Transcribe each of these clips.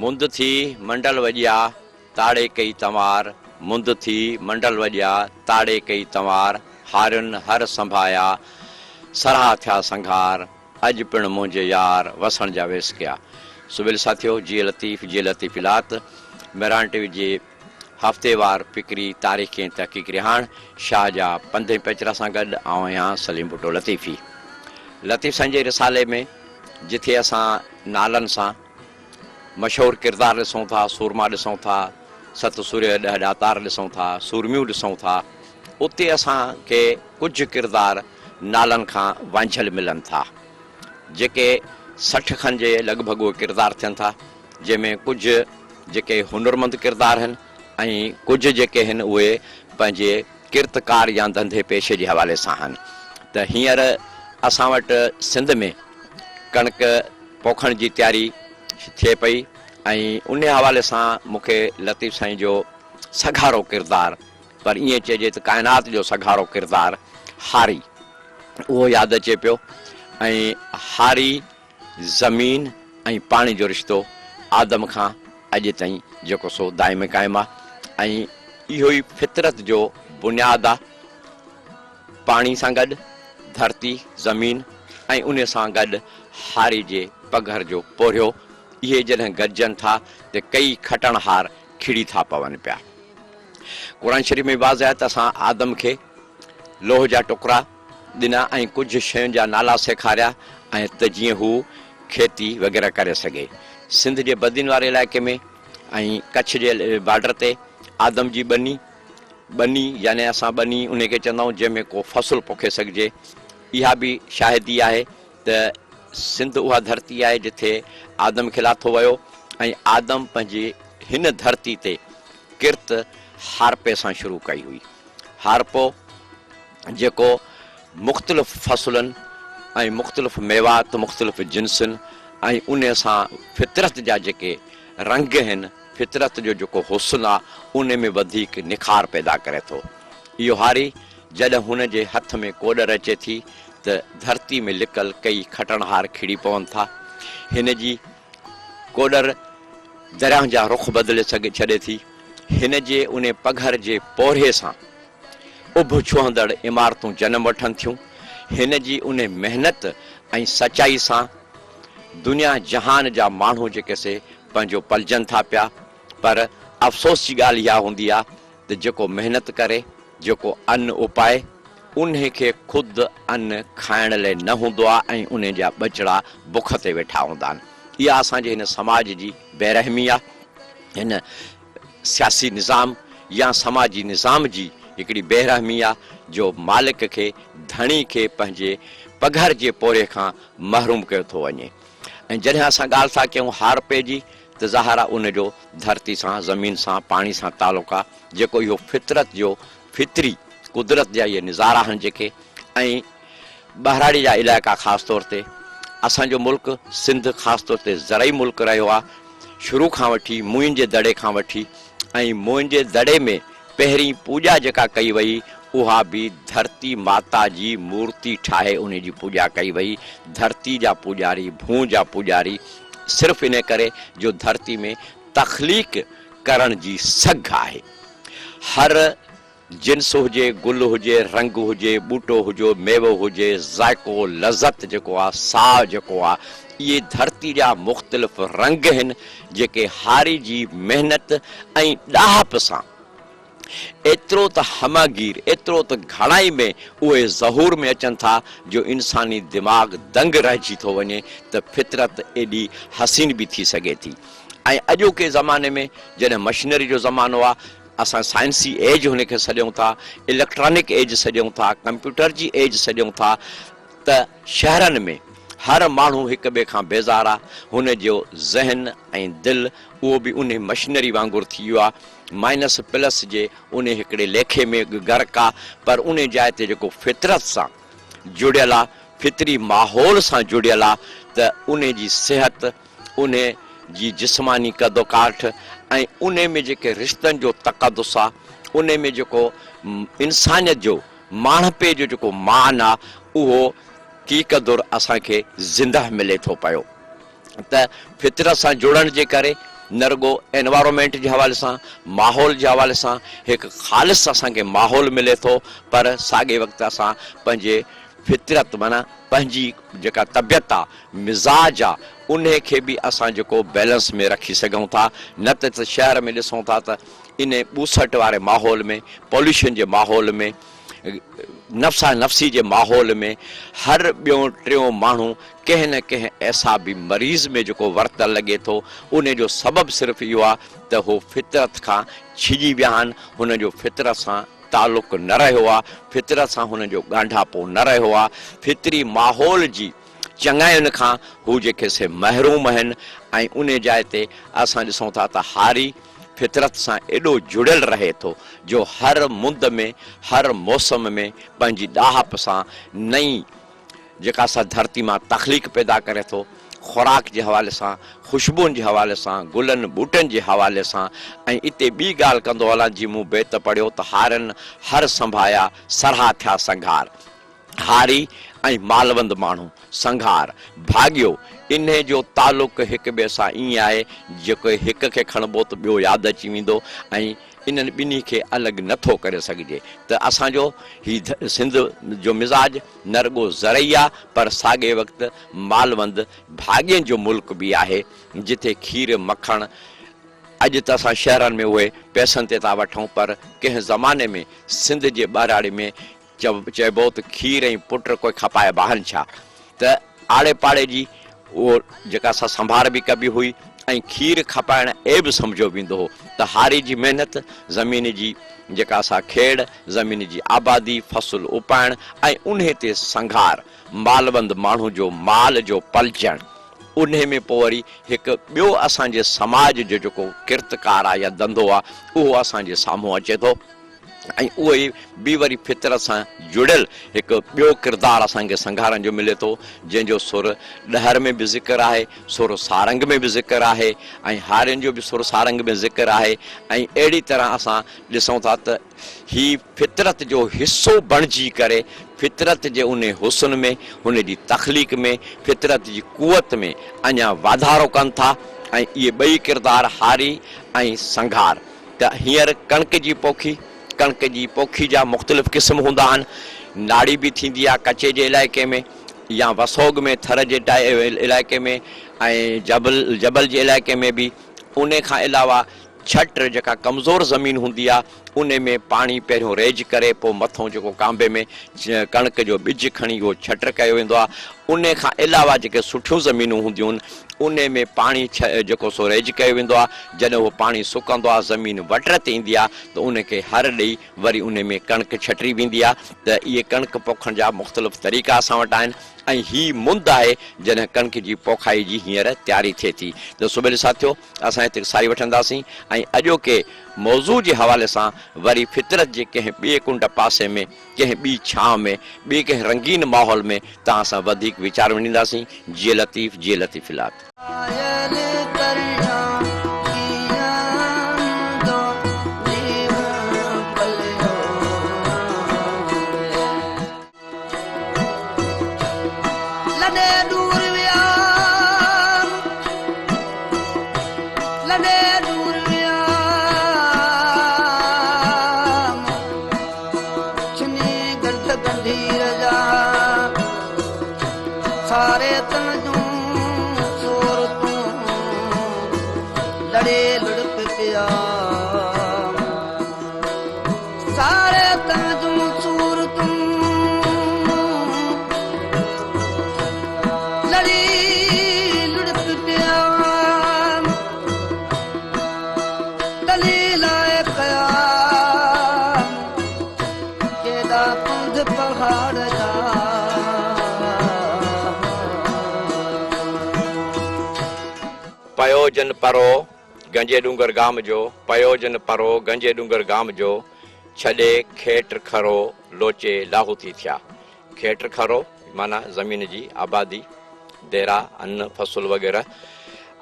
मुंद थी मंडल वॼिया ताड़े कई तंवार, मुंद थी मंडल वॼिया ताड़े कई तंवार, हारियुनि हर संभाया सराह थिया संघार, अॼु पिणु मुंहिंजे यार वसण जा वेस कया। सुबिल साथियो, जी लतीफ़ इलात मेरान टीवी जे हफ़्तेवार फिक्री तारीख़ी तहक़ीक़ रिहाण शाह जा 15 पेचरा सां गॾु आऊं आहियां सलीम भुट्टो लतीफ़ी। लतीफ़ साईं जे रिसाले में जिथे असां नालनि सां मशहूरु किरदार ॾिसूं था, सूरमा ॾिसूं था, सत सूर्य 10 ॾातार ॾिसूं था, सूरमियूं ॾिसूं था, उते असांखे कुझु किरदार नालनि खां वांझल मिलनि था, जेके 60 खनि जे लॻभॻि उहे किरदार थियनि था, जंहिंमें कुझु जेके हुनरमंद किरदार आहिनि ऐं कुझु जेके आहिनि उहे पंहिंजे किरतकार या धंधे पेशे जे हवाले सां आहिनि। त हींअर असां वटि सिंध में कणिक पोखण जी तयारी थिए पई ऐं उन हवाले सां मूंखे लतीफ़ साईं जो सघारो किरदार, पर ईअं चइजे त काइनात जो सघारो किरदार हारी, उहो यादि अचे पियो। ऐं हारी ज़मीन ऐं पाणी जो रिश्तो आदम खां अॼु ताईं जेको सो दाइम क़ाइमु आहे ऐं इहो ई फितरत जो बुनियादु आहे। पाणी सां गॾु धरती ज़मीन ऐं उन सां गॾु हारी जे पघर जो पोरियो, इहे जॾहिं गॾजनि था त कई खटणहार खिड़ी था पवनि पिया। क़ुर शरीफ़ में वाज़ आहे त असां आदम खे लोह जा टुकड़ा ॾिना ऐं कुझु शयुनि जा नाला सेखारिया ऐं त जीअं हू खेती वग़ैरह करे सघे। सिंध जे बदियुनि वारे इलाइक़े में ऐं कच्छ जे बॉर्डर ते आदम जी बनी यानी असां बनी उन खे चवंदा आहियूं जंहिंमें को फ़सुलु पोखे सघिजे। इहा बि शाहिदी आहे त सिंध उहा धरती आहे जिथे आदम खे लाथो वियो ऐं आदम पंहिंजे हिन धरती ते किर्त हारपे सां शुरू कई हुई। हारपो जेको मुख़्तलिफ़ फ़सुलनि ऐं मुख़्तलिफ़ मेवात मुख़्तलिफ़ जिन्सनि ऐं उन सां फितरत जा जेके रंग आहिनि, फितरत जो जेको हुस्न आहे उन में वधीक निखार पैदा करे थो। इहो हारी जॾहिं हुन जे हथ में कोॾर अचे थी त धरती में लिकल कई खटणहार खिड़ी पवनि था। हिन जी कोॾर दरियाह जा रुख बदिले छॾे थी। हिन जे उन पघर जे पोरे सां उभ छुहंदड़ इमारतूं जनम वठनि थियूं। हिन जी उन महिनत ऐं सचाई सां दुनिया जहान जा माण्हू जेके से पंहिंजो पलजनि था पिया। पर अफ़सोस जी ॻाल्हि इहा हूंदी आहे त जेको महिनत करे, जेको अन्न उपाए, उन खे ख़ुदि अन्न खाइण लाइ न हूंदो आहे ऐं उन जा ॿचड़ा बुख ते वेठा हूंदा आहिनि। इहा असांजे हिन समाज जी बेरहमी आहे। हिन सियासी निज़ाम या समाजी निज़ाम जी हिकिड़ी बेरहमी आहे जो मालिक खे, धणी खे पंहिंजे पघर जे पोरे खां महरूम कयो थो वञे। ऐं जॾहिं असां ॻाल्हि था कयूं हारपे जी त ज़ाहिर आहे उन जो धरती सां, ज़मीन सां, पाणी सां तालुक़ु आहे, जेको इहो फितरत जो फितरी कुदरत जा इहे नज़ारा आहिनि जेके। ऐं ॿाहिराड़ी जा इलाइक़ा ख़ासि तौर ते असांजो मुल्क सिंध ख़ासि तौर ते ज़रई मुल्क रहियो आहे शुरू खां वठी, मुंहिंज जे दड़े खां वठी। ऐं मुंहिंज जे दड़े में पहिरीं पूॼा जेका कई वई उहा बि धरती माता जी मूर्ति ठाहे उन जी पूॼा कई वई। धरती जा पुॼारी, भूं जा पुॼारी, सिर्फ़ु इन करे जो धरती में तख़लीक़ करण जी सघ आहे। हर जिन्स हुजे, गुल हुजे, रंग हुजे, ॿूटो हुजे, मेवो हुजे, ज़ाइको, लज़त जेको आहे, साह जेको आहे, इहे धरती जा मुख़्तलिफ़ रंग आहिनि जेके हारी जी महिनत ऐं ॾाहप सां एतिरो त हमगीर, एतिरो त घणाई में उहे ज़हूर में अचनि था जो इंसानी दिमाग़ दंग रहिजी थो वञे त फितरत एॾी हसीन बि थी सघे थी। ऐं अॼोके ज़माने में जॾहिं मशीनरी जो ज़मानो आहे, असां साइंसी एज हुनखे सॾियूं था, इलेक्ट्रॉनिक एज सॾियूं था, कंप्यूटर जी एज सॾियूं था, त शहरनि में हर माण्हू हिक ॿिए खां बेज़ार आहे। हुन जो ज़हन ऐं दिलि उहो बि उन मशीनरी वांगुरु थी वियो आहे, माइनस प्लस जे उन हिकिड़े लेखे में गर्क आहे। पर उन जाइ ते जेको फितरत सां जुड़ियल आहे, फितरी माहौल सां जुड़ियल आहे, त उन जी सिहत, उन जी जिस्मानी कदोकाठ ऐं उन में जेके रिश्तनि जो तक़दुस आहे, उन में जेको इंसानियत जो माण्हपे जो जेको मान आहे, उहो की क़दुरु असांखे ज़िंदह मिले थो पियो। त फितरत सां जुड़ण जे करे न रुगो एनवायरमेंट जे हवाले सां, माहौल जे हवाले सां हिकु ख़ालिस असांखे माहौल मिले थो, पर साॻे वक़्तु असां पंहिंजे फितरत माना पंहिंजी जेका तबियत आहे, मिज़ाज आहे, उन खे बि असां जेको बैलेंस में रखी सघूं था। न त शहर में ॾिसूं था त इन ॿूसट वारे माहौल में, पॉल्यूशन जे माहौल में, नफ़्सा नफ़्सी जे माहौल में हर ॿियों टियों माण्हू कंहिं न कंहिं ऐसा बि मरीज़ में जेको वर्त लॻे थो, उन जो सबबु सिर्फ़ु इहो आहे त हू फितरत खां छिॼी विया आहिनि, हुन जो फितरत सां तालुक़ु न रहियो आहे, फितरत सां हुन जो ॻंढापो न रहियो आहे, फितरी माहौल जी चङाइनि खां हू जेके से महरूम आहिनि। ऐं उन जाइ ते असां ॾिसूं था त हारी फितरत सां एॾो जुड़ियल रहे थो जो हर मुंद में, हर मौसम में पंहिंजी ॾाहप सां नई जेका असां धरती मां तख़लीक़ पैदा करे थो, ख़ुराक जे हवाले सां, ख़ुशबुनि जे हवाले सां, गुलनि ॿूटनि जे हवाले सां। ऐं इते ॿी ॻाल्हि कंदो हलां, जी मूं बेत पढ़ियो त हारनि हर संभाया सरहा थिया संघार, हारी ऐं मालवंद माण्हू संघार भाॻियो। इन जो तालुक़ु हिक ॿिए सां ईअं आहे जेको हिक खे खणबो त ॿियो यादि अची वेंदो, ऐं इन्हनि ॿिन्ही खे अलॻि नथो करे सघिजे। त असांजो हीउ सिंध जो मिज़ाज न रुगो ज़रई आहे, पर साॻे वक़्तु मालवंद भाॻियुनि जो मुल्क बि आहे, जिथे खीर मखण अॼु त असां शहरनि में उहे पैसनि ते था वठूं, पर कंहिं ज़माने में सिंध जे ॿाराड़े में चइबो त खीर ऐं पुट कोई खपाए ॿाहिनि छा, त आड़े पाड़े जी उहो जेका असां संभार बि कबी हुई, ऐं खीर खपाइण ऐं बि सम्झो वेंदो हो त हारी जी महिनत, ज़मीन जी जेका असां खेड़, ज़मीन जी आबादी, फ़सुलु उपाइण ऐं उन ते संघार, मालवंद माण्हू जो माल जो पलजण, उन में पोइ वरी हिकु ॿियो असांजे समाज जो जेको किरतकार आहे या धंधो आहे, उहो असांजे साम्हूं अचे थो। ऐं उहो ई बि वरी फितरत सां जुड़ियल हिकु ॿियो किरदारु असांखे संघारनि जो मिले थो, जंहिंजो सुर ॾहर में बि ज़िक्र आहे, सुर सारंग में बि ज़िक्र आहे, ऐं हारियुनि जो बि सुर सारंग में ज़िक्र आहे। ऐं अहिड़ी तरह असां ॾिसूं था त ही फितरत जो हिसो बणिजी करे फितरत जे उन हुस्न में, हुन जी तख़लीक़ में, फितरत जी कुवत में अञा वाधारो कनि था। ऐं इहे ॿई किरदार हारी ऐं संघार। त हींअर कणिक जी पोखी जा मुख़्तलिफ़ क़िस्म हूंदा आहिनि, नाड़ी बि थींदी आहे कचे जे इलाइक़े में या वसोग में थर जे इलाइक़े में, ऐं जबल जे इलाइक़े में बि। उन खां अलावा छट जेका कमज़ोर ज़मीन हूंदी आहे, उन में पाणी पहिरियों रेज करे पोइ मथां जेको कांबे में कणिक जो ॿिज खणी उहो छट कयो वेंदो आहे। उन खां अलावा जेके सुठियूं ज़मीनूं हूंदियूं आहिनि, उन में पाणी जेको सो रेज कयो वेंदो आहे। जॾहिं उहो पाणी सुकंदो आहे, ज़मीन वटर ते ईंदी आहे, त उनखे हर ॾेई वरी उन में कणिक छटरी वेंदी आहे। त इहे कणिक पोखण जा मुख़्तलिफ़ तरीक़ा असां वटि आहिनि, ऐं हीअ मुंद आहे जॾहिं कणिक जी पोखाई जी हींअर तयारी थिए थी। त सुबुह साथियो, असां हिते साई वठंदासीं, ऐं अॼोके मौज़ू जे हवाले सां वरी फितरत जे कंहिं ॿिए कुंड पासे में, कंहिं ॿी छांव में, ॿिए कंहिं रंगीन माहौल में तव्हां सां वधीक वीचार वंडींदासीं। जीअं लतीफ़ लतीफ़िलात। पयोजन परो गंजे डूंगर गाम जो, पयोजन परो गंजे डूंगर गाम जो, छॾे खेट खरो लोचे लाहू थी थिया। खेट खरो माना ज़मीन जी आबादी, देरा, अन्न, फसुल वग़ैरह।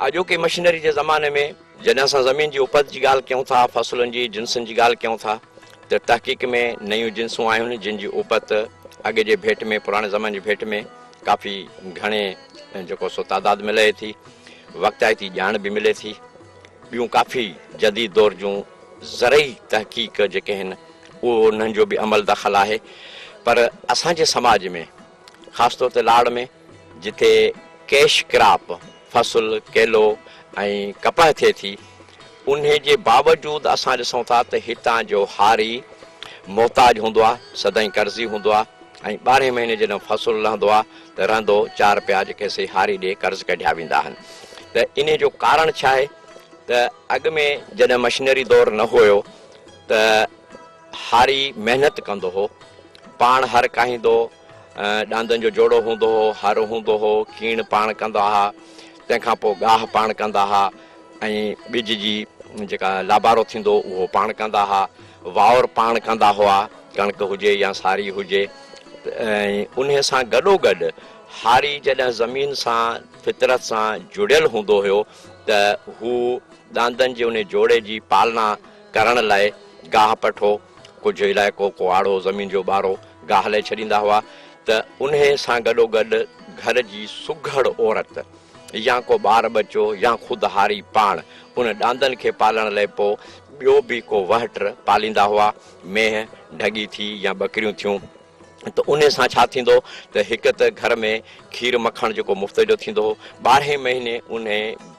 अॼोके मशीनरी जे ज़माने में जॾहिं असां ज़मीन जी उपज जी ॻाल्हि कयूं था, फसुलनि जी जिन्सनि जी ॻाल्हि कयूं था, त तहक़ीक़ में नयूं जिन्सूं आहियूं आहिनि, जिन जी उपत अॻे जे भेट में, पुराणे ज़माने जी भेट में काफ़ी घणे जेको सो तादाद मिले थी, वक़्ताइती ॼाण बि मिले थी। ॿियूं काफ़ी जदीद दौर जूं ज़रई तहक़ीक़ जेके आहिनि उहो उन्हनि जो बि अमल दख़ल आहे। पर असांजे समाज में ख़ासि तौर ते लाड़ में जिथे कैश क्रॉप फ़सुलु केलो ऐं कपह थिए थी, उन जे बावजूदि असां ॾिसूं था त हितां जो हारी मोहताज हूंदो आहे, सदाईं कर्ज़ी हूंदो आहे ऐं 12 महीने जॾहिं फ़सुलु लहंदो आहे त रहंदो 4 रुपया जेके से हारी ॾे कर्ज़ कढिया वेंदा आहिनि। त इन जो कारण छा आहे त अॻु में जॾहिं मशीनरी दौरु न हुयो त हारी महिनत कंदो हो, पाण हर काहींदो, ॾांदनि जो जोड़ो हूंदो हो, हर हूंदो हो, कीण पाण कंदा हुआ, तंहिंखां पोइ गाह पाण कंदा हुआ ऐं ॿिज जी जेका लाबारो थींदो उहो पाण कंदा हुआ, वावर पाण कंदा हुआ, कणिक हुजे या सारी हुजे। ऐं उन सां गॾोगॾु हारी जॾहिं ज़मीन सां फितरत सां जुड़ियल हूंदो हुयो त हू ॾांदनि जे उन जोड़े जी पालना करण लाइ गाह पठो, कुझु इलाइक़ो को आड़ो ज़मीन जो ॿारो गाह लाइ छॾींदा हुआ। त उन सां गॾोगॾु घर जी सुघड़ औरत या को ॿार बचो या ख़ुदि हारी पाण उन ॾांदनि खे पालण लाइ पोइ ॿियो बि को वहट पालींदा हुआ, मेंह ढगी थी या ॿकरियूं थियूं। त उन सां छा थींदो त हिकु त घर में खीर मखण जेको मुफ़्त जो थींदो हो, 12 महीने उन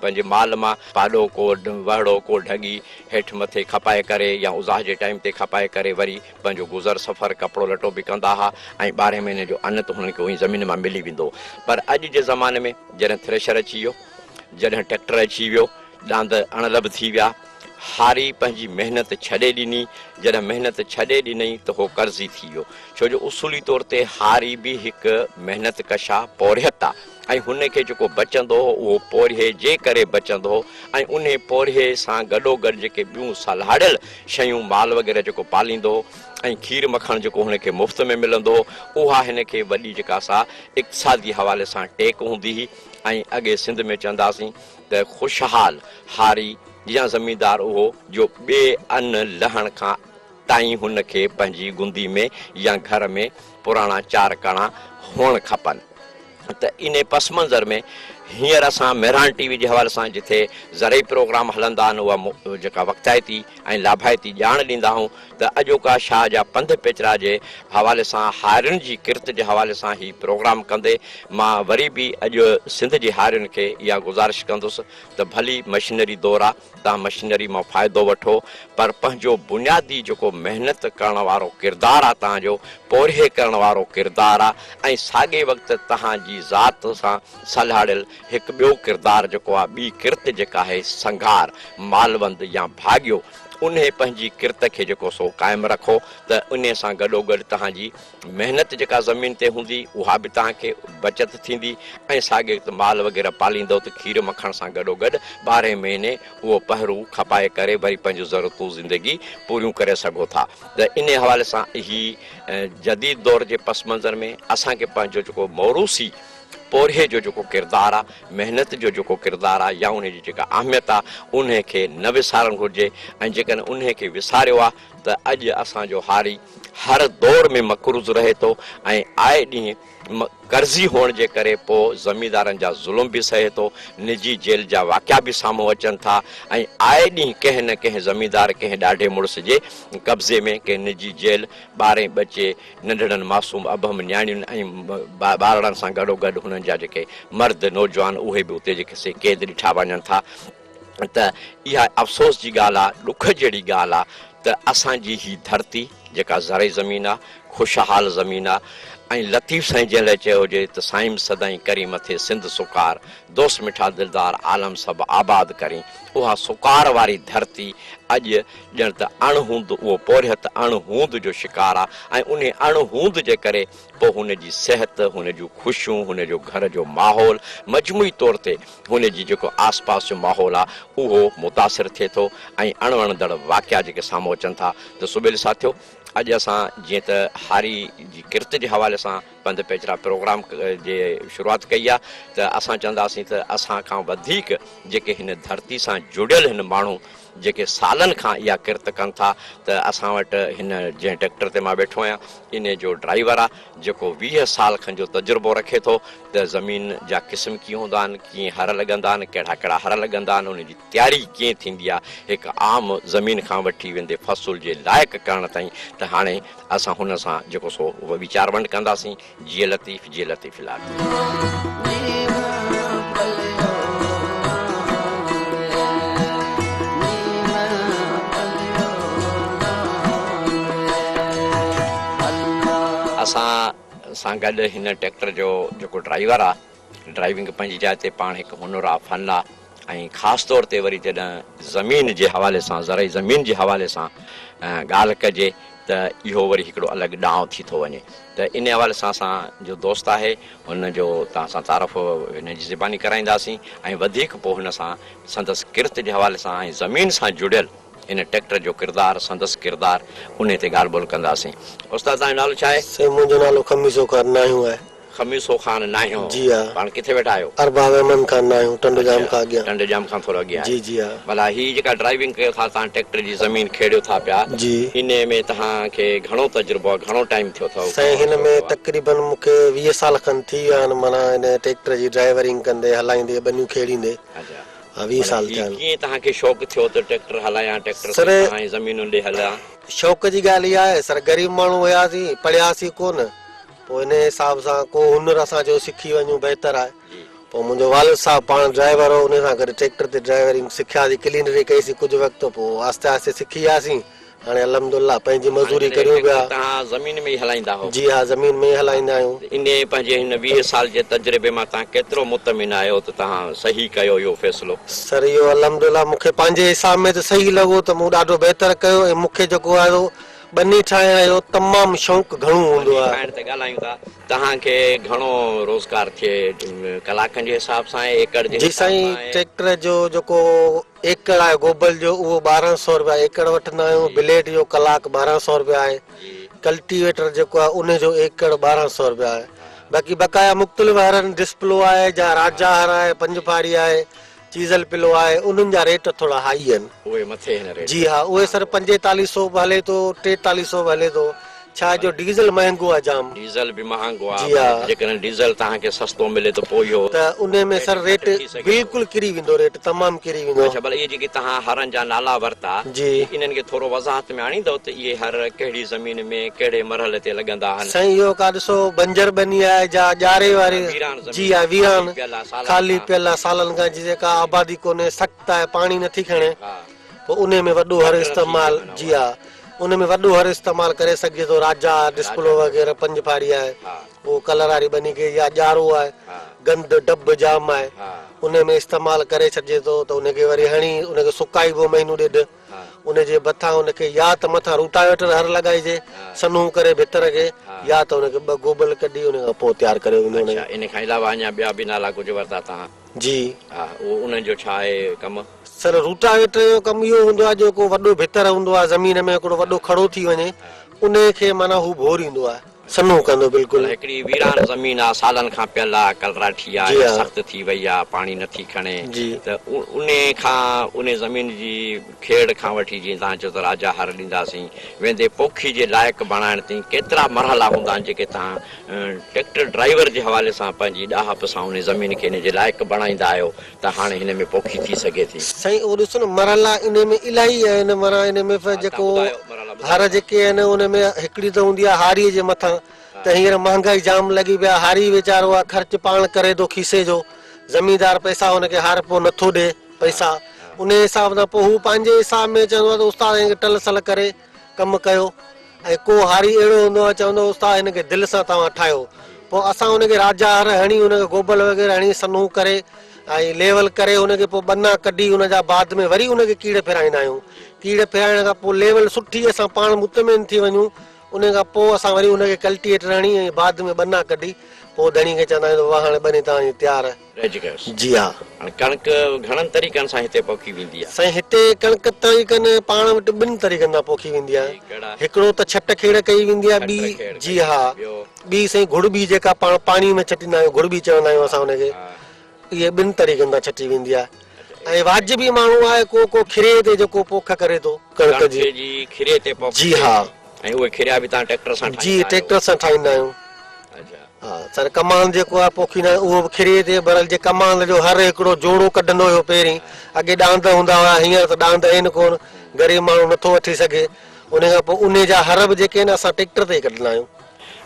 पंहिंजे माल मां पाॾो को वहड़ो को ढगी हेठि मथे खपाए करे या उज़ाह जे टाइम ते खपाए करे वरी पंहिंजो गुज़र सफ़र कपिड़ो लटो बि कंदा हुआ ऐं 12 महीने जो अन्न त हुननि खे उहा ज़मीन मां मिली वेंदो। पर अॼु जे ज़माने में जॾहिं थ्रेशर अची वियो, जॾहिं ट्रैक्टर अची वियो, ॾांद अणलब थी विया, हारी पंहिंजी महिनत छॾे ॾिनी, जॾहिं महिनत छॾे ॾिनई त उहो कर्ज़ी थी वियो। छो जो उसूली तौर ते हारी बि हिकु महिनत कशा पोरियत आहे ऐं हुन खे जेको बचंदो हो उहो पोरिये जे करे बचंदो हो ऐं उन पोरिये सां गॾोगॾु जेके ॿियूं सलाड़ियल शयूं माल वग़ैरह जेको पालींदो हो ऐं खीर मखण जेको हुनखे मुफ़्त में मिलंदो हो, उहा हिन खे वॾी जेका सा इक़्तिसादी हवाले सां टेक हूंदी हुई। ऐं अॻे सिंध में चवंदासीं त ख़ुशहाल हारी या ज़मींदार उहो जो ॿिए अन्न लहण खां ताईं हुनखे पंहिंजी गुंदी में या घर में पुराणा 4 कणा हुअणु खपनि। त इन पस मंज़र में हींअर असां मेहरान टीवी जे हवाले सां जिथे ज़रई प्रोग्राम हलंदा आहिनि उहा जेका वक़्ताइती ऐं लाभाइती ॼाण ॾींदा आहियूं त अॼोका शाह जा पंध पेचरा जे हवाले सां हारियुनि जी किरत जे हवाले सां ही प्रोग्राम कंदे मां वरी बि अॼु सिंध जे हारियुनि खे इहा गुज़ारिश कंदुसि त भली मशीनरी दौरु आहे, तव्हां मशीनरी मां फ़ाइदो वठो, पर पंहिंजो बुनियादी जेको महिनत करण वारो किरदारु आहे, तव्हांजो पोरिये करण वारो किरदारु आहे ऐं साॻे वक़्तु तव्हांजी ज़ात सां सलाड़ियल हिकु ॿियो किरदारु जेको आहे, ॿी किरत जेका आहे संघार मालवंद या भाॻियो, उन पंहिंजी किरत खे जेको सो क़ाइमु रखो त उन सां गॾोगॾु तव्हांजी महिनत जेका ज़मीन ते हूंदी उहा बि तव्हांखे बचति थींदी ऐं साॻे वक़्तु माल वग़ैरह पालींदव त खीर मखण सां गॾोगॾु 12 महीने उहो पहरू खपाए करे वरी पंहिंजूं ज़रूरतूं ज़िंदगी पूरियूं करे सघो था। त इन हवाले सां ही जदीद दौर जे पस मंज़र में असांखे पंहिंजो जेको मौरूसी पोरिये जो जेको किरदारु आहे, महिनत जो जेको किरदारु आहे या उनजी जेका अहमियत आहे उन खे न विसारणु घुरिजे ऐं जेकॾहिं उन खे विसारियो आहे त अॼु असांजो हारी हर दौर में मक़रूज़ रहे थो ऐं आए ॾींहुं कर्ज़ी हुअण जे करे पोइ ज़मींदारनि जा ज़ुल्म बि सहे थो, निजी जेल जा वाक़िया बि साम्हूं अचनि था ऐं आए ॾींहुं कंहिं न कंहिं ज़मींदार कंहिं ॾाढे मुड़ुस जे कब्ज़े में कंहिं निजी जेल 12 बचे नंढड़नि मासूम अभम न्याणियुनि ऐं ॿारनि सां गॾोगॾु हुननि जा जेके मर्द नौजवान उहे बि उते जेके से क़ैद ॾिठा वञनि था। त इहा अफ़सोस जी ॻाल्हि आहे, ॾुख जहिड़ी ॻाल्हि आहे त असांजी ही धरती जेका ज़रई ज़मीन आहे, ख़ुशहाल ज़मीन आहे ऐं लतीफ़ साईं जंहिं लाइ चयो हुजे त साईं सदाईं करी मथे सिंध सुकार, दोस्त मिठा दिलदार आलम सभु आबाद करी, उहा सुकार वारी धरती अॼु ॼण त अणहूंद उहो पोरियत अणहूंद जो शिकार आहे ऐं उन अणहूंद जे करे पोइ हुनजी सिहत, हुन जूं ख़ुशियूं, हुन जो घर जो माहौल, मजमूई तौर ते हुन जी जेको आस पास जो माहौल आहे उहो मुतासिर थिए थो ऐं अणवणंदड़ वाक़िया जेके साम्हूं अचनि था। त सुबेल साथियो, अॼु असां जीअं त हारी जी किरत जे हवाले सां पंध पेचरा प्रोग्राम जे शुरूआत कई आहे त असां चवंदासीं त असां खां वधीक जेके हिन धरती सां जुड़ियल हिन माण्हू जेके सालनि खां इहा किरत कनि था त असां वटि हिन जंहिं ट्रैक्टर ते मां वेठो आहियां इन जो ड्राइवर आहे जेको 20 साल खनि जो तजुर्बो रखे थो त ज़मीन जा क़िस्म कीअं हूंदा आहिनि, कीअं हर लॻंदा आहिनि, कहिड़ा कहिड़ा हर लॻंदा आहिनि, उनजी तयारी कीअं थींदी आहे हिकु आम ज़मीन खां वठी वेंदे फ़सुल जे लाइक़ु करण ताईं। त हाणे असां हुन सां जेको सो उहो वीचार वंड कंदासीं। जी लतीफ़ इलाही असां सां गॾु हिन ट्रैक्टर जो जेको ड्राइवर आहे, ड्राइविंग पंहिंजी जाइ ते पाण हिकु हुनुर आहे, फन आहे। ऐं ख़ासि तौर ते वरी जॾहिं ज़मीन जे हवाले सां, ज़रई ज़मीन जे हवाले सां ॻाल्हि कजे त इहो वरी हिकिड़ो अलॻि ॾांहुं थी थो वञे। त इन हवाले सां असां जो दोस्त आहे हुनजो तव्हां सां तारफ़ हिन जी ज़बानी कराईंदासीं ऐं वधीक पोइ हुन सां संदसि किरत जे हवाले सां ऐं ज़मीन सां जुड़ियल इन ट्रैक्टर जो किरदारु, संदसि किरदारु, उन ते ॻाल्हि ॿोल कंदासीं। उस्ताद तव्हांजो नालो छा आहे? साईं मुंहिंजो नालो खमीसो ख़ान नाहियो आहे। खमीसो ख़ान नाहियो? जी हा। पाण किथे वेठा आहियो? अरबाब अहमद ख़ान नाहियो, टंडजाम खां अॻियां। टंडजाम खां थोरो अॻियां? जी जी हा। भला हीअ जेका ड्राइविंग कयो था तव्हां, ट्रैक्टर जी ज़मीन खेड़ियो था पिया, जी इन में तव्हांखे घणो तजुर्बो आहे, घणो टाइम थियो अथव? साईं हिन में तक़रीबन मूंखे 20 साल खनि थी विया आहिनि, माना हिन ट्रैक्टर जी ड्राइवरिंग कंदे, हलाईंदे, बनियूं खेड़ींदे। अच्छा, 20 साल थिया आहिनि। कीअं तव्हांखे शौक़ु थियो त ट्रैक्टर हलायां, ट्रैक्टर सां ज़मीनुनि ॾे हलां? शौक़ जी ॻाल्हि इहा आहे, सर ग़रीब माण्हू हुयासीं, पढ़ियासीं कोन, पोइ इन हिसाब सां को हुनुर असां जो सिखी वञूं बहितर आहे। पोइ मुंहिंजो वालिद साहब पाण ड्राइवर हो, उन सां गॾु ट्रैक्टर ते ड्राइवरिंग सिखियासीं, क्लीनरी कईसीं कुझु वक़्तु, पोइ आहिस्ते आहिस्ते सिखी वियासीं। हाणे अल्हम्दुलिल्लाह पंहिंजी मज़दूरी करियूं पिया। तव्हां ज़मीन में ई हलाईंदा हो? जी हा, ज़मीन में ई हलाईंदा आहियूं। इन पंहिंजे हिन 20 साल जे तजुर्बे मां तव्हां केतिरो मुतमिन आहियो त तव्हां सही कयो इहो फ़ैसिलो? सर इहो अल्हम्दुलिल्लाह मूंखे पंहिंजे हिसाब में त सही लॻो, त मूं ॾाढो बहितर कयो। ऐं मूंखे जेको आहे बनी ठाहिण जो तमामु शौक़ु घणो हूंदो आहे। ठाहिण ते ॻाल्हायूं था, तव्हांखे घणो रोज़गार थिए कलाकनि जे हिसाब सां, एकड़ जे? जी साईं, ट्रैक्टर जो जेको एकड़ आहे गोबल जो, उहो 1200 रुपया एकड़ वठंदा आहियूं। ब्लेड जो कलाक 1200 रुपया आहे। कल्टीवेटर जेको आहे उनजो एकड़ 1200 रुपया आहे। बाक़ी बकाया मुख़्तलिफ़ हरनि, डिस्प्लो आहे, जा राजा हर आहे, पंजफारी आहे, चीज़ल पिलो आहे, उन्हनि जा रेट थोड़ा हाई आहिनि। उहे मथे हिन रेट? जी हा, उहे सर 4500 बि हले थो, 4300 बि हले थो। छा जो डीज़ल महांगो आहे जाम। डीज़ल बि महांगो आहे। जी हा। जेकॾहिं डीज़ल तव्हांखे सस्तो मिले त पोइ इहो त उन में सर रेट बिल्कुलु किरी वेंदो, रेट तमामु किरी वेंदो। अच्छा, भला इहे जेके तव्हां हरनि जा नाला वरिता, जी इन्हनि खे थोरो वज़ाहत में आणींदव त इहे हर कहिड़ी ज़मीन में कहिड़े मरहले ते लॻंदा आहिनि? साईं इहो का ॾिसो बंजर बनी आहे, जा ॼारे वारी, जी हा, वीरान ख़ाली पियल आहे सालनि खां, जेका आबादी कोन्हे, सख़्तु आहे, पाणी नथी खणे, पोइ उन में वॾो हर इस्तेमाल, जी हा, उन में वॾो हर इस्तेमाल करे सघे थो। राजा डिस्प्लो वग़ैरह, पंजफारी आहे, वो कलर वारी बनी के, या ॼारो आहे, गंद डब जाम आहे, उन में इस्तेमाल करे छॾिजे थो। त उनखे वरी हणी उनखे सुकाइबो महीनो ॾेढ, उनजे मथां उनखे या त मथां रूटावेटर हर लॻाइजे सन्हू करे भितर खे, या त उनखे 2 गोबल कढी उन खां पोइ तयारु करे वेंदो। इन खां अलावा अञा ॿिया बि नाला कुझु वरिता तव्हां? जी हा, उन्हनि जो छा आहे कमु? सर रूटावेटर जो कमु इहो हूंदो आहे, जेको वॾो भितर हूंदो आहे ज़मीन में, हिकिड़ो वॾो खड़ो थी वञे, उन खे माना हू भोरींदो आहे, सन्हो कंदो बिल्कुलु। हिकिड़ी वीरान ज़मीन आहे, सालनि खां पियल आहे, कलराठी आहे, सख़्तु थी वई आहे, पाणी नथी खणे, त उन खां उन ज़मीन जी खेड़ खां वठी, जीअं तव्हां चओ त राजा हर ॾींदासीं, वेंदे पोखी जे लाइक़ु बणाइण ताईं केतिरा मरहला हूंदा आहिनि जेके तव्हां ट्रैक्टर ड्राइवर जे हवाले सां पंहिंजी ॾाहप सां उन ज़मीन खे इन जे लाइक़ु बणाईंदा आहियो त हाणे हिन में पोखी थी सघे थी? साईं उहो ॾिसो न, मरहला इन में इलाही आहिनि। माना इन में जेको हर जेके आहिनि, उन में हिकिड़ी त हूंदी आहे हारीअ जे मथां, त हींअर महांगाई जाम लॻी पिया, हारी वीचारो आहे ख़र्च पाण करे थो खीसे जो, ज़मींदार पैसा हुनखे हार पोइ नथो ॾे पैसा, उन हिसाब सां पोइ हू पंहिंजे हिसाब में चवंदो आहे त उस्ताद हिनखे टल सल करे कमु कयो। ऐं को हारी अहिड़ो हूंदो आहे, चवंदो उस्ताद हिनखे दिलि सां तव्हां ठाहियो, पोइ असां हुनखे राजा हर हणी, हुनखे गोबल वग़ैरह हणी सन्हू करे ऐं लेवल करे हुनखे पोइ बना कढी, हुनजा बाद में वरी हुनखे कीड़ फेराईंदा आहियूं। कीड़ फेराइण खां पोइ लेवल सुठी असां पाण मुतमिन थी वञूं, उन खां पोइ असां वरी हुनखे कल्टीवेटर हणी ऐं बाद में बना कढी पोइ धणी खे चवंदा आहियूं वाह हाणे बनी तव्हांजी तयारु आहे। रहिजी कयोसि। जी हा। हाणे कणिक घणनि तरीक़नि सां हिते पोखी वेंदी आहे? साईं हिते कणिक तरीक़नि पाण वटि 2 तरीक़नि सां पोखी वेंदी आहे। कहिड़ा? हिकिड़ो त छट खेड़ कई वेंदी आहे, ॿी जी हा, ॿी साईं घुड़बी जेका पाण पाणी में छटींदा आहियूं, घुड़बी चवंदा आहियूं असां हुनखे, इहे 2 तरीक़नि सां छटी वेंदी आहे। ऐं वाजिबी माण्हू आहे को खिरे ते जेको पोख करे थो कणिक जी खिरे ते पोख। जी हा। ऐं उहे खिरिया बि तव्हां ट्रैक्टर सां जी ट्रैक्टर सां ठाहींदा आहियूं। हा सर कमाल जेको आहे पोखींदा आहियूं उहो खिरे ते भरल जे कमाल जो हर हिकिड़ो जोड़ो कढंदो हुयो पहिरीं। अॻे ॾांद हूंदा हुआ, हींअर त ॾांद आहिनि कोन, ग़रीब माण्हू नथो वठी सघे। उन खां पोइ उन जा हरब जेके आहिनि असां ट्रैक्टर ते ई कढंदा आहियूं।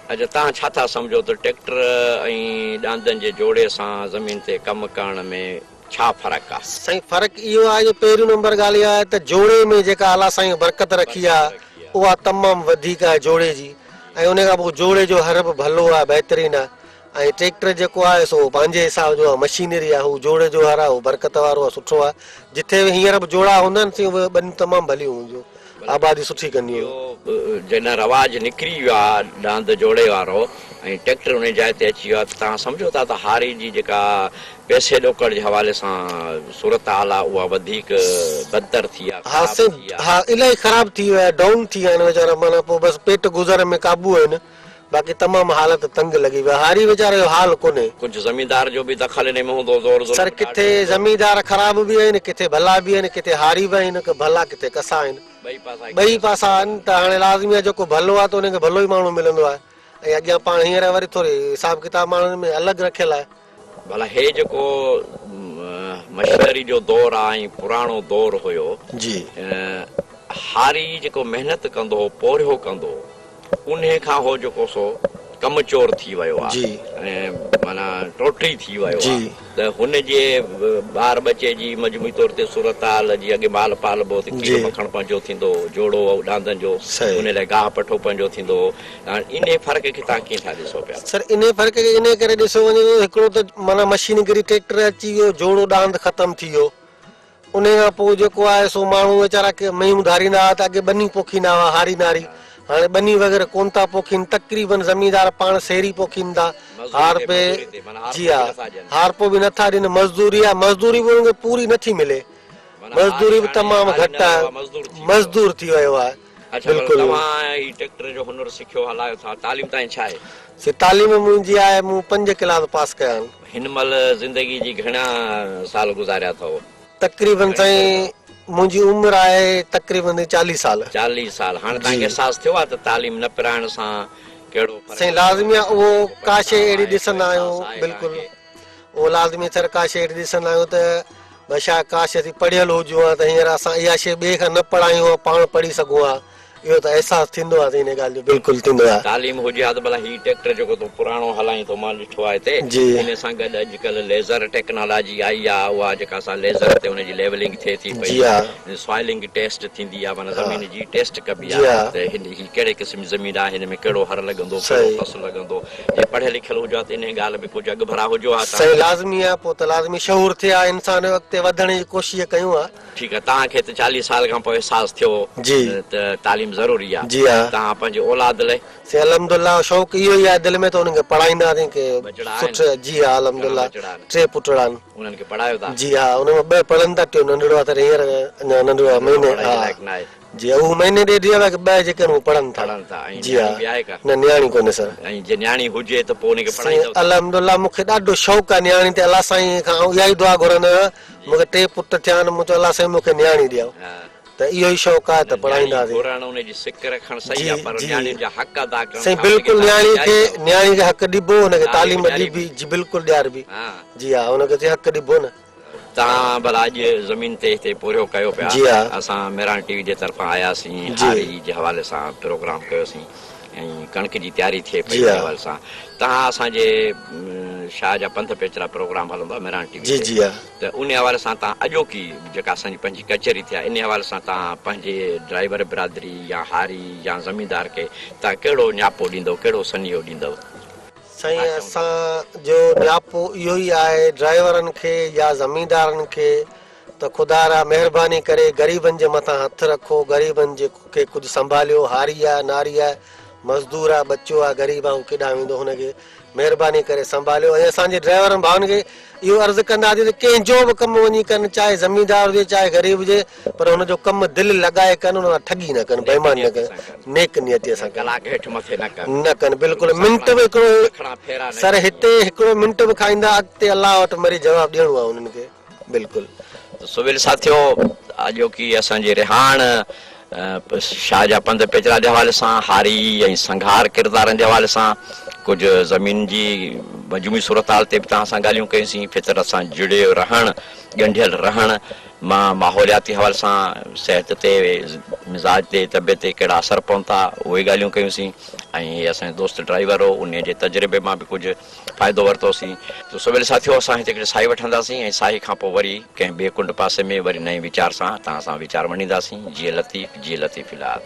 अच्छा तव्हां छा था सम्झो त ट्रैक्टर ऐं ॾांदनि जे जोड़े सां ज़मीन ते कमु करण में छा फ़र्क़ु आहे? साईं फ़र्क़ु इहो आहे जो पहिरियों नंबर ॻाल्हि इहा आहे त जोड़े में जेका अलाह साईं बरकत रखी आहे उहा तमामु वधीक आहे जोड़े जी। ऐं उन खां पोइ जोड़े जो हरब भलो आहे, बहितरीनु आहे। ऐं ट्रैक्टर जेको आहे सो पंहिंजे हिसाब जो आहे, मशीनरी आहे, हू जोड़े जो हर आहे, हू बरकत वारो आहे, सुठो आहे। जिथे बि हींअर बि जोड़ा हूंदा आहिनि उहे 2 तमामु भलियूं हूंदियूं, आबादी सुठी कंदियूं। जॾहिं रवाज निकिरी वियो आहे ॾांद जोड़े वारो ऐं ट्रैक्टर उन जाइ ते अची वियो आहे, त तव्हां सम्झो था त हारी जी जेका पैसे ॾोकड़ जे हवाले सां सूरत हाल आहे उहा वधीक बदतर थी आहे? हा साईं हा, इलाही ख़राब थी वियो आहे, डाउन थी विया आहिनि वीचारा, माना पोइ बसि पेट गुज़र में क़ाबू आहिनि, बाक़ी तमामु हालत तंग लॻी वियो आहे। हारी वीचारे जो हाल कोन्हे। कुझु ज़मींदार जो बि दख़ल इन में हूंदो ज़ोर ज़ोर? सर किथे ज़मींदार ख़राब बि आहिनि, किथे भला बि आहिनि, किथे हारी बि आहिनि, भला किथे कसा आहिनि, ॿई पासा आहिनि। त हाणे लाज़मी आहे जेको भलो आहे त उनखे भलो ई माण्हू मिलंदो आहे। ऐं अॻियां पाण हींअर वरी थोरी हिसाब किताब माण्हुनि में अलॻि रखियलु आहे। भला हे जेको मशीनरी जो दौर आहे ऐं पुराणो दौर हुयो जी, हारी जेको महिनत कंदो हो, पोरियो कंदो, उन खां हो जेको सो कमचोर थी वियो आहे ऐं माना टोटरी थी वियो आहे, त हुनजे ॿार बचे जी मजमूई तौर ते सूरत हाल जी अॻे माल पालबो त कीअं मखण पंहिंजो थींदो, जोड़ो ॾांदनि जो उन लाइ गाह पठो पंहिंजो थींदो। इन फ़र्क़ खे तव्हां कीअं था ॾिसो पिया? सर इन फ़र्क़ खे इन करे ॾिसो वञे, हिकिड़ो त माना मशीनरी ट्रैक्टर अची वियो, जोड़ो ॾांद ख़तमु थी वियो। उन खां पोइ जेको आहे सो माण्हू वीचारा मेंहूं धारींदा हुआ त अॻे बनी पोखींदा हुआ, हारी नारी। हाणे बनी वग़ैरह कोन था पोखीनि, तक़रीबन ज़मींदार पाण सेरी पोखीनि था। हार पे जी हा, हारपो बि नथा ॾियनि, मज़दूरी आहे, मज़दूरी बि उनखे पूरी नथी मिले, मज़दूरी बि तमामु घटि आहे, मज़दूर थी वियो आहे। बिल्कुलु। तव्हां ही ट्रैक्टर जो हुनर सिखियो, हलायो था, तालीम ताईं छा आहे? तालीम मुंहिंजी आहे, मूं 5 क्लास पास कया आहिनि। हिन महिल ज़िंदगी जी घणा साल गुज़ारिया अथव? तक़रीबन साईं मुंहिंजी उमिरि आहे तक़रीबन 40 साल। 40 साल। हाणे तव्हांखे अहसासु थियो आहे त तालीम न पिराइण सां कहिड़ो साईं लाज़मी आहे? उहो काशे अहिड़ी ॾिसंदा आहियूं, बिल्कुलु उहो लाज़मी सर काशे अहिड़ी ॾिसंदा आहियूं त बशा काश असीं पढ़ियल हुजूं हा त हींअर असां इहा शइ ॿिए खां न पढ़ायूं, पाण पढ़ी सघूं हा। इहो त अहसासु थींदो आहे इन ॻाल्हि जो, बिल्कुलु थींदो आहे। तालीम हुजे हा त भला ही ट्रैक्टर जेको तूं पुराणो हलाई थो, मां ॾिठो आहे हिते, इन सां गॾु अॼुकल्ह लेज़र टेक्नोलॉजी आई आहे, उहा जेका असां लेज़र ते हुनजी लेवलिंग थिए थी पई, सॉइलिंग टेस्ट थींदी आहे, माना ज़मीन जी टेस्ट कबी आहे त हिन ही कहिड़े क़िस्म जी ज़मीन आहे, हिन में कहिड़ो हर लॻंदो, कहिड़ो फसल लॻंदो। जे पढ़ियल लिखियल हुजे हा त इन ॻाल्हि में कुझु अॻु भरा हुजो हा त लाज़मी आहे, पोइ त लाज़मी शऊर थिए हा, इंसान अॻिते वधण जी कोशिशि कयूं हा। ठीकु आहे, तव्हांखे त 40 साल खां पोइ अहसासु थियो त तालीम ज़रूरी आहे। जी हा। तव्हां पंहिंजे औलाद लाइ से अल्हम्दुलिल्लाह शौक़ु इहो ई आहे दिलि में, त उन्हनि खे पढ़ाईंदासीं की सुठे। जी हा अल्हम्दुलिल्लाह 3 पुटड़ा आहिनि। उन्हनि खे पढ़ायो था? जी हा, उनमें 2 पढ़नि था, 3 नंढड़ो आहे त हींअर अञा नंढड़ो आहे, महीने जी हू महीने ॾेढ आहे, 2 जेके हू पढ़नि था। जी हा, न न्याणी कोन्हे सर। ऐं जे न्याणी हुजे त पोइ उनखे पढ़ाईंदो? अल्हम्दुलिल्लाह मूंखे ॾाढो शौक़ु आहे न्याणी ते, अलाह साईं खां इहा ई दुआ घुरंदो आहियां, मूंखे 3 पुट थिया आहिनि, मूं चयो अलाह साईं मूंखे न्याणी ॾियो, त इहो ई शौक़ु आहे त पढ़ाईंदासीं। साईं बिल्कुलु न्याणी खे हक़ ॾिबो, हुनखे तालीम ॾिबी, जी बिल्कुलु ॾियारबी। जी हा, हुनखे हक़ ॾिबो न। तव्हां भला अॼु ज़मीन ते हिते पूरो कयो पिया, असां मेरान टीवी जे तरफ़ां आयासीं, हारी जे हवाले सां प्रोग्राम कयोसीं ऐं कणिक जी तयारी थिए पई जे हवाले सां। तव्हां असांजे शाह जा पंथ पेचरा प्रोग्राम हलंदो आहे मेरान टीवी ते, त उन हवाले सां तव्हां अॼोकी जेका असांजी पंहिंजी कचहरी थी आहे, इन हवाले सां तव्हां पंहिंजे ड्राइवर बिरादरी या हारी या ज़मींदार खे तव्हां कहिड़ो न्यापो ॾींदव, कहिड़ो सनियो ॾींदव? साईं असांजो न्यापो इहो ई आहे ड्राइवरनि खे या ज़मींदारनि खे, त ख़ुदा रा महिरबानी करे ग़रीबनि जे मथां हथु रखो, ग़रीबनि जे खे कुझु संभालियो। हारी आहे, नारी आहे, मज़दूर आहे, बच्चो आहे, ग़रीब आहे, हू केॾां वेंदो, हुनखे महिरबानी करे संभालियो। ऐं असांजे ड्राइवर भाउनि खे इहो अर्ज़ु कंदासीं त कंहिंजो बि कमु वञी कनि, चाहे ज़मींदार हुजे चाहे ग़रीब हुजे, पर हुनजो कमु दिलि लॻाए कनि, हुन सां ठगी न कनि, बेईमानी न कनि, नेक नियतीअ सां न कनि। बिल्कुलु मिंट बि हिकिड़ो सर हिते हिकिड़ो मिंट बि खाईंदा, अॻिते अलाह वटि मरी जवाबु ॾियणो आहे हुननि खे। बिल्कुलु सुविल साथियो, अॼो की असांजे रिहाण शाहजहा पंध पेचरा जे हवाले सां, हारी ऐं संघार किरदारनि जे हवाले सां, कुझु ज़मीन जी मजमूई सूरत हाल ते बि तव्हां सां ॻाल्हियूं कयूंसीं, फितरत सां जुड़ियो रहणु, ॻंढियल रहणु, माहौलियाती हवाले सां, सिहत ते, मिज़ाज ते, तबियत ते कहिड़ा असर पवनि था, उहे ॻाल्हियूं कयूंसीं। ऐं असांजो दोस्त ड्राइवर हो, उन जे तजुर्बे मां बि कुझु फ़ाइदो वरितोसीं। त सवेल साथियो, असां हिते हिकिड़ी साई वठंदासीं ऐं साई खां पोइ वरी कंहिं ॿिए कुंड पासे में वरी नए वीचार सां तव्हां सां वीचार वंडींदासीं। जीअं लतीफ़ फिलहाल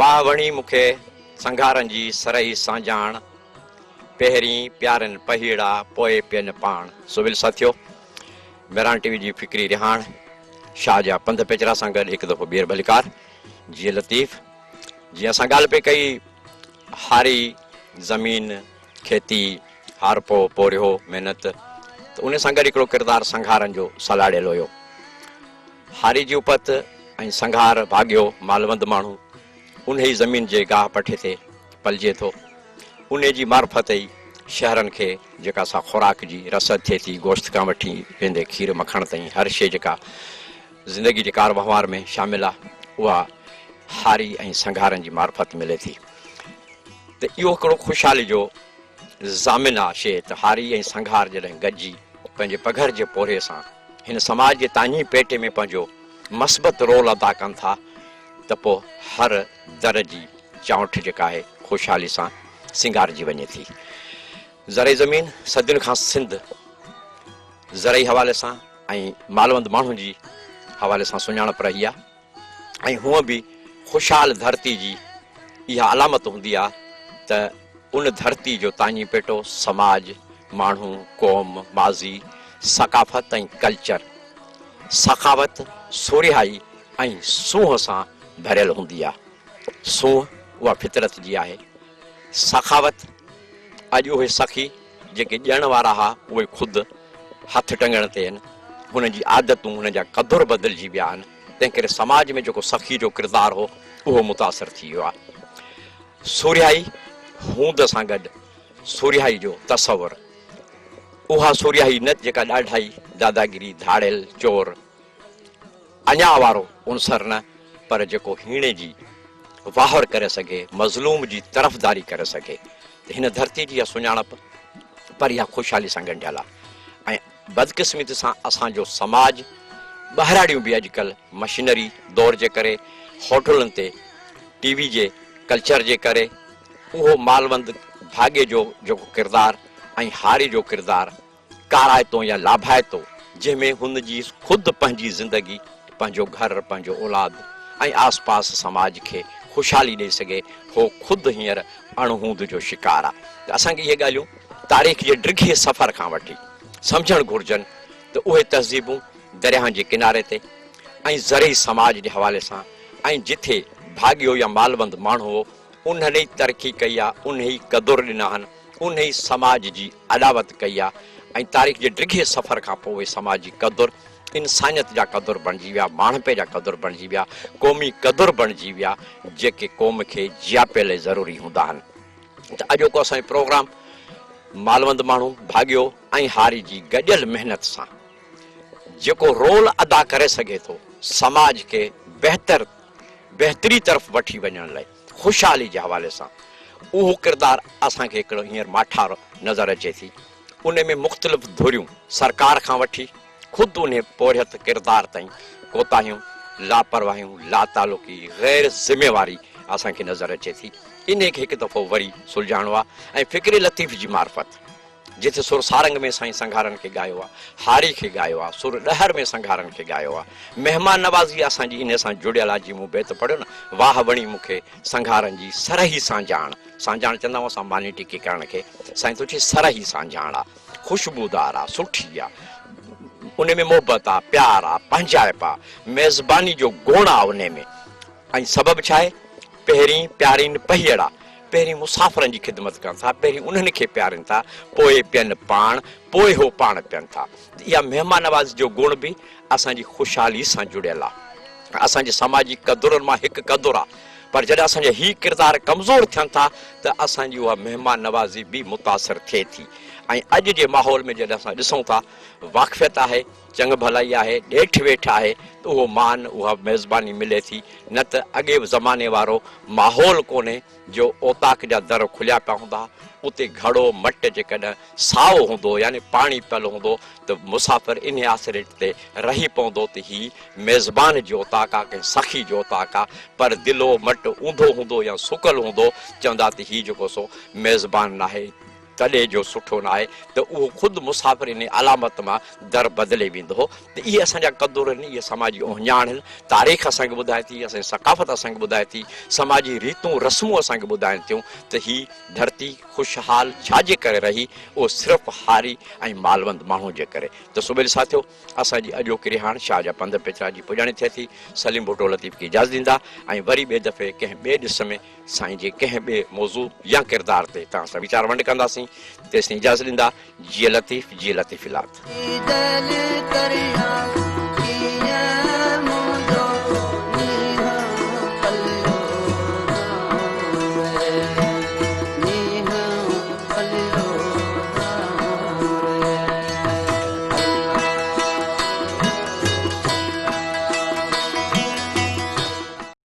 वाह वणी मूंखे संघारनि जी सरई सां ॼाण, पहिरीं प्यारनि पहीड़ा पोइ पियनि पाण। सुविल साथियो, मेरान टीवी जी फिक्री रिहाण शाहजहा पंध पेचरा सां गॾु हिकु दफ़ो ॿीहर भलिकार। जीअं लतीफ़, जीअं असां ॻाल्हि पई कई हारी ज़मीन, खेती, हारपो पोरियो महिनत, त उन सां गॾु हिकिड़ो किरदारु संघारनि जो सलाड़ियल हुयो। हारी जी उपत ऐं संघार भाॻियो मालवंद माण्हू, उन ई ज़मीन जे गाह पठे ते पलिजे थो। उन जी मार्फत ई शहरनि खे जेका असां खुराक जी रसद थिए थी, गोश्त खां वठी वेंदे खीर मखण ताईं हर शइ जेका ज़िंदगी जे कार वहिंवार में शामिल आहे, उहा हारी ऐं संघारनि जी मार्फत मिले थी। त इहो हिकिड़ो ख़ुशहाली जो ज़ामिन आहे शइ, त हारी ऐं संघार जॾहिं गॾिजी पंहिंजे पघर जे पोरे सां हिन समाज जे तानी पेटे में पंहिंजो मस्बत रोल अदा कनि था, त पोइ हर दर जी चांठ जेका आहे ख़ुशहाली सां सिंगारजी वञे थी। ज़रई ज़मीन सदियुनि खां सिंध ज़रई हवाले सां ऐं मालवंद माण्हुनि जी हवाले सां सुञाणप रही आहे। ऐं हूअं बि ख़ुशहाल धरती जी इहा अलामत हूंदी आहे त उन धरती जो तानी पेटो समाज, माण्हू, क़ौम, माज़ी, सकाफ़त ऐं कल्चर, सखावत, सोरिहाई ऐं सूंहं सां भरियल हूंदी आहे। सूंहं उहा फितरत जी आहे। सखावत, अॼु उहे सखी जेके ॾियण वारा हुआ उहे ख़ुदि हथ टंगण ते आहिनि, हुन जी आदतूं, हुन जा क़दुर बदिलजी विया आहिनि। तंहिं करे समाज में जेको सखी जो किरदारु हो उहो मुतासिर थी वियो आहे। सोरिहाई, हूंद सां गॾु सोरिहाई जो तसवुरु, उहा सोरिहाई न जेका ॾाढाई दादागिरी, धाड़ियल, चोर, अञा वारो उनसर न, पर जेको हीणे जी वाहर करे सघे, मज़लूम जी तरफ़दारी करे सघे। त हिन धरती जी इहा सुञाणप पर इहा ख़ुशहाली सां ॻंढियल आहे। ऐं बदकिस्मती सां असांजो समाज, ॿाहिराड़ियूं बि अॼुकल्ह मशीनरी दौर जे करे, होटलुनि ते टीवी जे कल्चर जे करे, उहो मालवंद भाॻे जो जेको किरदारु ऐं हारी जो किरदारु काराए थो या लाभाए थो, जंहिंमें हुन जी ख़ुदि पंहिंजी ज़िंदगी, पंहिंजो घर, पंहिंजो औलाद ऐं आस पास समाज खे ख़ुशहाली ॾेई सघे, हो ख़ुदि हींअर अणहूंद जो शिकार आहे। त असांखे इहे ॻाल्हियूं तारीख़ जे ॾिघे सफ़र खां वठी सम्झणु घुरिजनि त उहे तहज़ीबूं दरियाहनि जे किनारे ते ऐं ज़रई समाज जे हवाले सां, ऐं जिथे भाॻियो या मालवंद माण्हू हो, उन ई तरक़ी कई आहे, उन ई क़दुरु ॾिना आहिनि, उन ई समाज जी अॾावत कई आहे। ऐं तारीख़ जे ॾिघे सफ़र खां पोइ उहे समाज जी क़दुरु, इंसानियत जा क़दुर बणिजी विया, माण्हुपे जा क़दुर बणिजी विया, क़ौमी क़दुर बणिजी विया, जेके क़ौम खे जियापे लाइ ज़रूरी हूंदा आहिनि। त अॼोको असांजो प्रोग्राम मालवंद माण्हू भाॻियो ऐं हारी जी गॾियल महिनत सां जेको रोल अदा करे सघे थो समाज खे बहितरी तरफ़ वठी वञण लाइ ख़ुशहाली जे हवाले सां, उहो किरदारु असांखे हिकिड़ो हींअर माठार नज़र अचे थी। उन में मुख़्तलिफ़ धुरियूं सरकार खां वठी ख़ुदि उन पोरियत किरदार ताईं कोताहियूं, लापरवाहियूं, लातालुकी, गैर ज़िम्मेवारी असांखे नज़र अचे थी। इन खे हिकु दफ़ो वरी सुलझाइणो आहे ऐं फ़िक्र लतीफ़ जी मार्फत जिथे सुर सारंग में साईं संघारनि खे ॻायो आहे, हारी खे ॻायो आहे, सुर ॾहर में संघारनि खे ॻायो आहे। महिमान नवाज़ी असांजी इन सां जुड़ियल आहे। जी मूं बेत पढ़ियो न, वाह वणी मूंखे संघारनि जी सरही सां ॼाण चवंदा आहियूं असां मानी टिकी करण खे, साईं तुंहिंजी सरही सां ॼाण आहे, ख़ुशबूदार आहे, सुठी आहे, उन में मोहबत आहे, प्यार आहे, पंहिंजाइप आहे, मेज़बानी जो गुण आहे उन में। ऐं सबबु छा आहे? पहिरीं प्यारीन पहियड़ा, पहिरीं मुसाफ़िरनि जी ख़िदमत कनि था, पहिरीं उन्हनि खे प्यारनि था, पोइ पियनि पाण, पोइ हो पाण पियनि था। इहा महिमान नवाज़ी जो गुण बि असांजी ख़ुशहाली सां जुड़ियल आहे, असांजे समाजी क़दुरनि मां हिकु क़दुरु आहे। पर जॾहिं असांजा ही किरदार कमज़ोर थियनि था त असांजी उहा महिमान नवाज़ी बि मुतासिर थिए थी। ऐं अॼु जे माहौल में जॾहिं असां ॾिसूं था वाक़फ़ियत आहे, चङ भलाई आहे, ॾेठ वेठ आहे, त उहो मान, उहा मेज़बानी मिले थी। न त अॻे ज़माने वारो माहौल कोन्हे जो ओताक जा दर खुलिया पिया हूंदा, उते घड़ो मट जेकॾहिं साओ हूंदो यानी पाणी पियल हूंदो त मुसाफ़िर इन आसिरे ते रही पवंदो त ही मेज़बान जो ओताक आहे, कंहिं सखी जो ओताक आहे। पर दिलो मट ऊंधो हूंदो या सुकल हूंदो, चवंदा त ही जेको सो मेज़बान न आहे, तॾहिं जो सुठो न आहे, त उहो ख़ुदि मुसाफ़िर इन अलामत मां दर बदिले वेंदो हो। त इहे असांजा क़दुर आहिनि, इहे समाजी ओहञाण आहिनि। तारीख़ असांखे ॿुधाए थी, असांजी सक़ाफ़त असांखे ॿुधाए थी, समाजी रीतूं रस्मूं असांखे ॿुधाइनि थियूं त ही धरती ख़ुशहाल छाजे करे रही, उहो सिर्फ़ु हारी ऐं मालवंद माण्हू जे करे। त सुबेल साथियो, असांजी अॼोकी रिहाण शाह जा पंध पिचरा जी पुॼाणी थिए थी। सलीम भुट्टो लतीफ़ खे इजाज़त ॾींदा ऐं वरी ॿिए दफ़े कंहिं ॿिए ॾिस में साईं जे कंहिं ॿिए मौज़ू या किरदार ते तव्हां सां वीचार वंड कंदासीं। तेसिताईं इजाज़त ॾींदा। जीअं लतीफ़, जीअं लतीफ़ इलात।